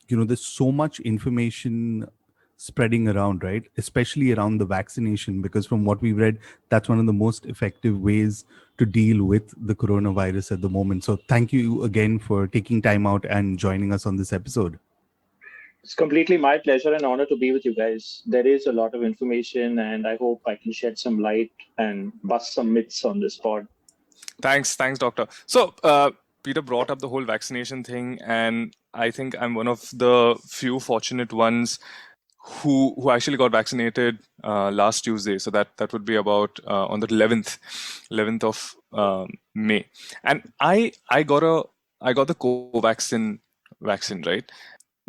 there's so much information spreading around, right? Especially around the vaccination, because from what we've read, that's one of the most effective ways to deal with the coronavirus at the moment. So thank you again for taking time out and joining us on this episode. It's completely my pleasure and honor to be with you guys. There is a lot of information, and I hope I can shed some light and bust some myths on this pod. Thanks, doctor. So, Peter brought up the whole vaccination thing, and I think I'm one of the few fortunate ones who actually got vaccinated last Tuesday. So that would be about on the 11th of May, and I got the Covaxin vaccine, right?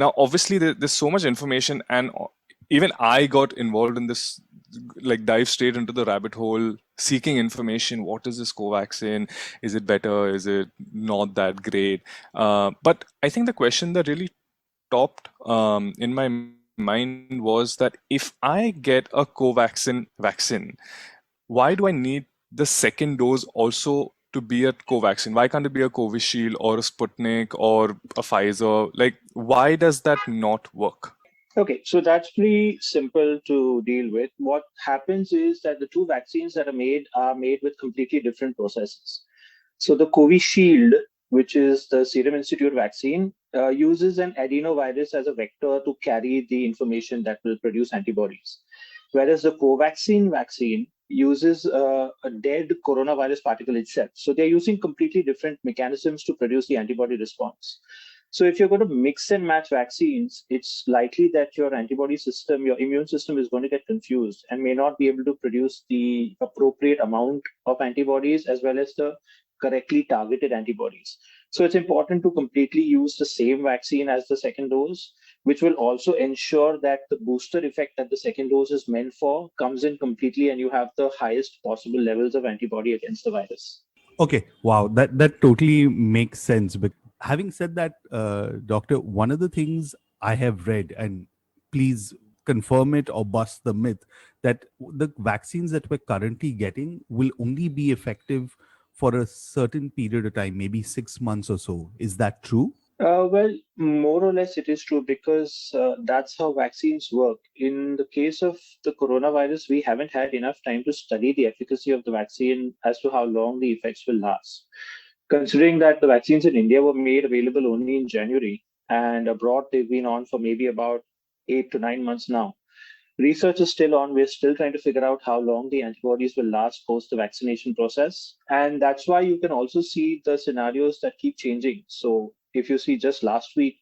Now, obviously, there's so much information, and even I got involved in this, like dive straight into the rabbit hole, seeking information. What is this Covaxin? Is it better? Is it not that great? But I think the question that really topped in my mind was that if I get a Covaxin vaccine, why do I need the second dose also to be a Covaxin? Why can't it be a Covid Shield or a Sputnik or a Pfizer? Like, why does that not work? Okay, so that's pretty simple to deal with. What happens is that the two vaccines that are made with completely different processes. So the Covid Shield, which is the Serum Institute vaccine, uses an adenovirus as a vector to carry the information that will produce antibodies. Whereas the Covaxin vaccine uses a dead coronavirus particle itself. So they're using completely different mechanisms to produce the antibody response. So if you're going to mix and match vaccines, it's likely that your antibody system, your immune system is going to get confused and may not be able to produce the appropriate amount of antibodies as well as the correctly targeted antibodies. So it's important to completely use the same vaccine as the second dose, which will also ensure that the booster effect that the second dose is meant for comes in completely and you have the highest possible levels of antibody against the virus. Okay, wow, that totally makes sense. But having said that, doctor, one of the things I have read, and please confirm it or bust the myth, that the vaccines that we're currently getting will only be effective for a certain period of time, maybe 6 months or so. Is that true? Well, more or less it is true because that's how vaccines work. In the case of the coronavirus, we haven't had enough time to study the efficacy of the vaccine as to how long the effects will last. Considering that the vaccines in India were made available only in January and abroad they've been on for maybe about 8 to 9 months now. Research is still on. We're still trying to figure out how long the antibodies will last post the vaccination process. And that's why you can also see the scenarios that keep changing. So if you see just last week,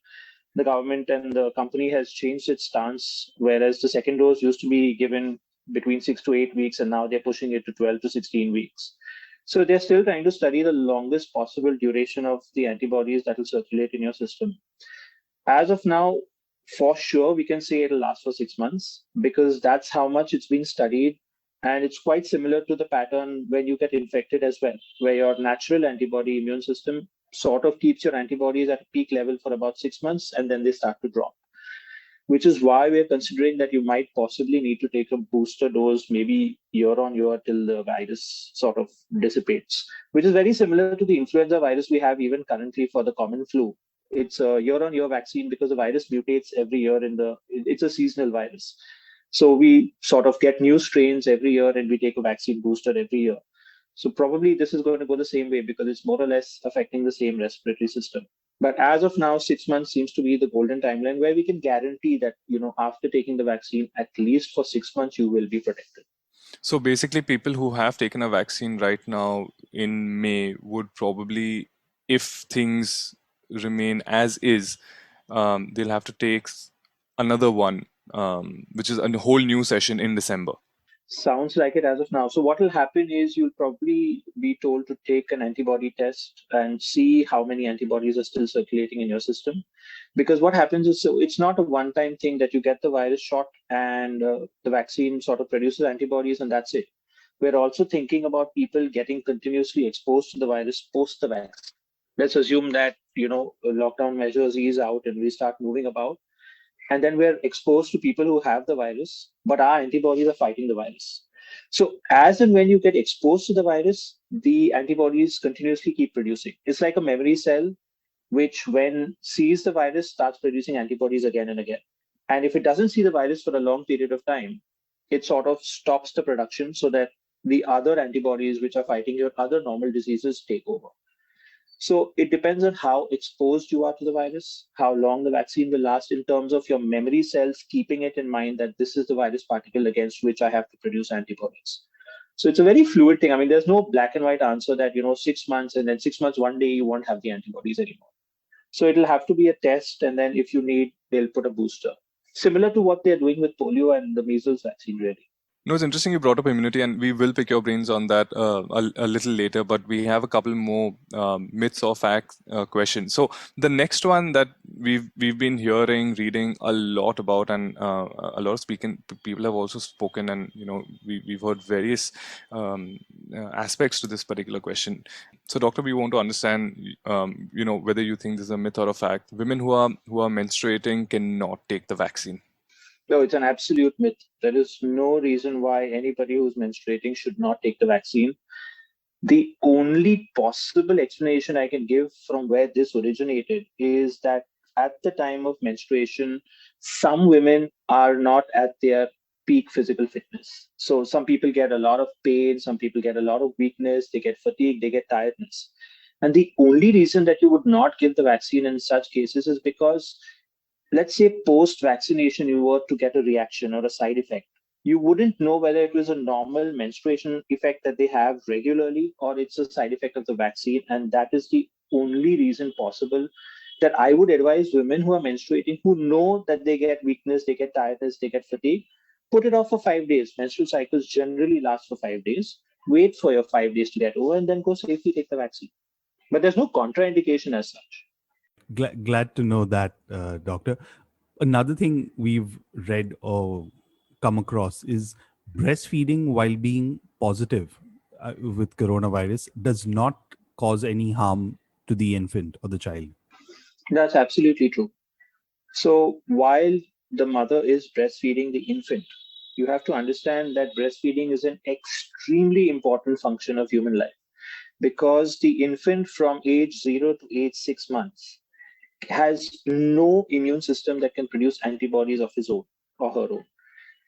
the government and the company has changed its stance, whereas the second dose used to be given between 6 to 8 weeks, and now they're pushing it to 12 to 16 weeks. So they're still trying to study the longest possible duration of the antibodies that will circulate in your system. As of now, for sure, we can say it'll last for 6 months because that's how much it's been studied. And it's quite similar to the pattern when you get infected as well, where your natural antibody immune system sort of keeps your antibodies at a peak level for about 6 months and then they start to drop, which is why we're considering that you might possibly need to take a booster dose maybe year on year till the virus sort of dissipates, which is very similar to the influenza virus we have even currently for the common flu. It's a year on year vaccine because the virus mutates every year it's a seasonal virus. So we sort of get new strains every year and we take a vaccine booster every year. So probably this is going to go the same way because it's more or less affecting the same respiratory system. But as of now, 6 months seems to be the golden timeline where we can guarantee that, after taking the vaccine, at least for 6 months, you will be protected. So basically, people who have taken a vaccine right now in May would probably, if things remain as is, they'll have to take another one, which is a whole new session in December. Sounds like it as of now. So what will happen is you'll probably be told to take an antibody test and see how many antibodies are still circulating in your system. Because what happens is, so it's not a one-time thing that you get the virus shot and the vaccine sort of produces antibodies and that's it. We're also thinking about people getting continuously exposed to the virus post the vaccine. Let's assume that, lockdown measures ease out and we start moving about. And then we're exposed to people who have the virus, but our antibodies are fighting the virus. So as and when you get exposed to the virus, the antibodies continuously keep producing. It's like a memory cell. which when sees the virus starts producing antibodies again and again. And if it doesn't see the virus for a long period of time, it sort of stops the production so that the other antibodies which are fighting your other normal diseases take over. So it depends on how exposed you are to the virus, how long the vaccine will last in terms of your memory cells keeping it in mind that this is the virus particle against which I have to produce antibodies. So it's a very fluid thing. I mean, there's no black and white answer that, 6 months and then 6 months, one day you won't have the antibodies anymore. So it'll have to be a test. And then if you need, they'll put a booster. Similar to what they're doing with polio and the measles vaccine, really. No, it's interesting you brought up immunity, and we will pick your brains on that a little later. But we have a couple more myths or facts questions. So the next one that we've been hearing, reading a lot about, and a lot of people have also spoken, and we've heard various aspects to this particular question. So, doctor, we want to understand, whether you think this is a myth or a fact. Women who are menstruating cannot take the vaccine. No, it's an absolute myth. There is no reason why anybody who's menstruating should not take the vaccine. The only possible explanation I can give from where this originated is that at the time of menstruation, some women are not at their peak physical fitness. So some people get a lot of pain, some people get a lot of weakness, they get fatigue, they get tiredness. And the only reason that you would not give the vaccine in such cases is because, let's say, post vaccination, you were to get a reaction or a side effect. You wouldn't know whether it was a normal menstruation effect that they have regularly or it's a side effect of the vaccine. And that is the only reason possible that I would advise women who are menstruating, who know that they get weakness, they get tiredness, they get fatigue, put it off for 5 days. Menstrual cycles generally last for 5 days. Wait for your 5 days to get over and then go safely take the vaccine. But there's no contraindication as such. Glad to know that, doctor. Another thing we've read or come across is breastfeeding while being positive with coronavirus does not cause any harm to the infant or the child. That's absolutely true. So while the mother is breastfeeding the infant, you have to understand that breastfeeding is an extremely important function of human life because the infant from age 0 to age 6 months has no immune system that can produce antibodies of his own or her own.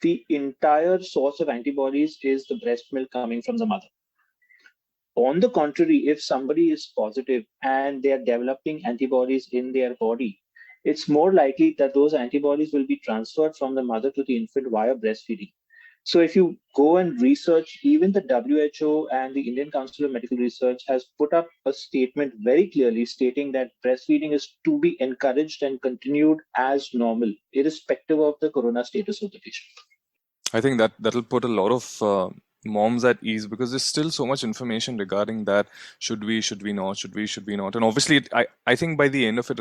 The entire source of antibodies is the breast milk coming from the mother. On the contrary, if somebody is positive and they are developing antibodies in their body, it's more likely that those antibodies will be transferred from the mother to the infant via breastfeeding. So if you go and research, even the WHO and the Indian Council of Medical Research has put up a statement very clearly stating that breastfeeding is to be encouraged and continued as normal, irrespective of the corona status of the patient. I think that'll put a lot of moms at ease, because there's still so much information regarding that. Should we not? Should we not? And obviously, I think by the end of it,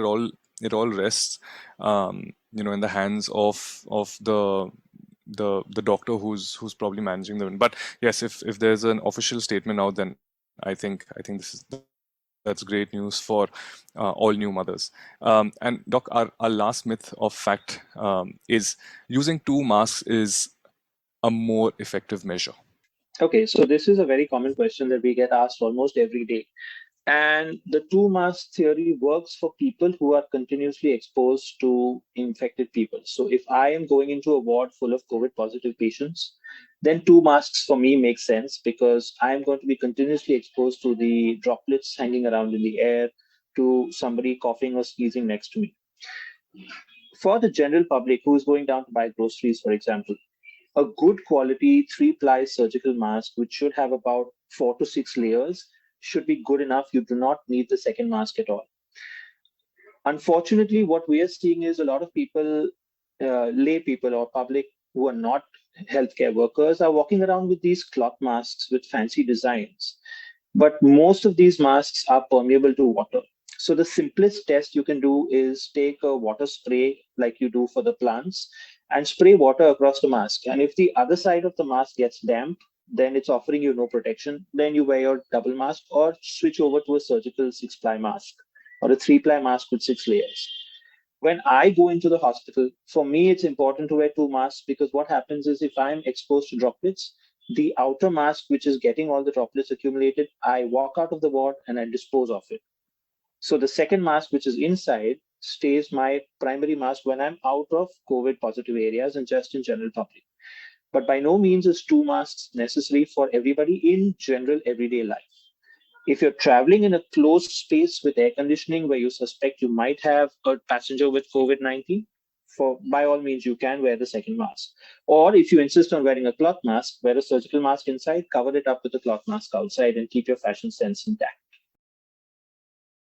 it all rests, in the hands of the doctor who's probably managing them. But yes, if there's an official statement out, then I think that's great news for all new mothers. And doc, our last myth of fact is using 2 masks is a more effective measure. Okay, so this is a very common question that we get asked almost every day. And the 2 mask theory works for people who are continuously exposed to infected people. So if I am going into a ward full of COVID positive patients, then 2 masks for me make sense because I'm going to be continuously exposed to the droplets hanging around in the air, to somebody coughing or sneezing next to me. For the general public who is going down to buy groceries, for example, a good quality 3-ply surgical mask, which should have about 4 to 6 layers, should be good enough. You do not need the second mask at all. Unfortunately, what we are seeing is a lot of people, lay people or public who are not healthcare workers, are walking around with these cloth masks with fancy designs. But most of these masks are permeable to water. So the simplest test you can do is take a water spray like you do for the plants and spray water across the mask. And if the other side of the mask gets damp, then it's offering you no protection. Then you wear your double mask or switch over to a surgical 6-ply mask or a 3-ply mask with 6 layers. When I go into the hospital, for me, it's important to wear 2 masks because what happens is if I'm exposed to droplets, the outer mask, which is getting all the droplets accumulated, I walk out of the ward and I dispose of it. So the second mask, which is inside, stays my primary mask when I'm out of COVID positive areas and just in general public. But by no means is two masks necessary for everybody in general everyday life. If you're traveling in a closed space with air conditioning where you suspect you might have a passenger with COVID-19, by all means, you can wear the second mask. Or if you insist on wearing a cloth mask, wear a surgical mask inside, cover it up with a cloth mask outside, and keep your fashion sense intact.